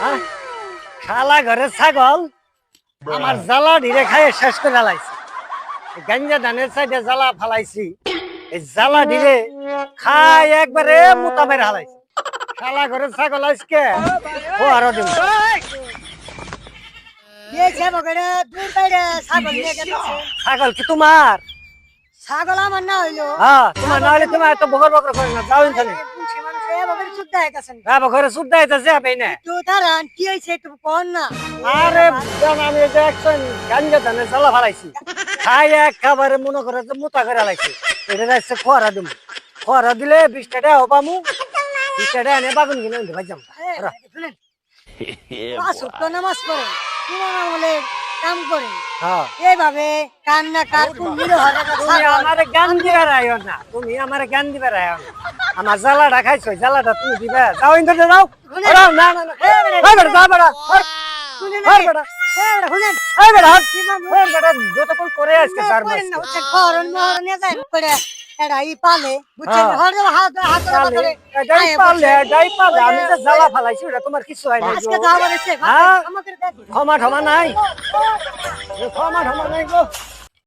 হ্যাঁ শালা ঘরে ছাগল আমার জ্বালা ঢিরে খাইয়ে শেষ করে ফেলাইছি গাঞ্জা ধানের সাইডে জ্বালা ফালাইছি এই জ্বালা ঢিরে খাই একবারে মোতা মেরে হালাইছি শালা ঘরে ছাগল আজকে ও আরো দিন ছাগল কি তোমার ছাগল আমার না হইলো হ্যাঁ তোমার না হলে তোমার এত বকর বকর করে না যাও ইনশাল্লাহ পুলিশ মানুষ এভাবে শুদ্ধ হয়ে গেছেন বাবা ঘরে সুদ্ধা হইতেছে আপনি না তো দাঁড়ান কি হয়েছে একটু কন না আরে জান আমি এই যে একশন গাঞ্জা ধানের জ্বালা ফালাইছি খাই এক খাবারে মনে করে যে মোটা করে লাইছি এটা যাচ্ছে খোয়ারা দিব খোয়ারা দিলে 20 টাকা হবামু 20 টাকা এনে বাগুন কিনে ভাই যাম শুনেন পাঁচ ওয়াক্ত নামাজ পড়েন ইমাম আমলের কাম করেন হ্যাঁ এইভাবে কান্না কার কোন মিলে হয় না তুমি আমারে গান দিবে রাইও না তুমি আমারে গান দিবে রাইও না আমার জ্বালাটা খাইছো জ্বালাটা তুমি দিবে যাও ইন্দর যাও না না না এই বেটা যা বেটা শুনেন এই বেটা শুনেন এই বেটা এই বেটা যতক্ষণ করে আজকে চার মাস করেন না হচ্ছে ফরন মহরন নিয়ে যায় করে এটা ই পালে বুঝছেন হ্যাঁ। হর হাত হাত ধরে ডাই পালে আমি যে জ্বালা ফালাইছি ওটা তোমার কিছু হয় না আজকে যাওয়ার আছে হ্যাঁ? আমাদের দেখ ক্ষমা ঠমা নাই ক্ষমা ঠমা নাই গো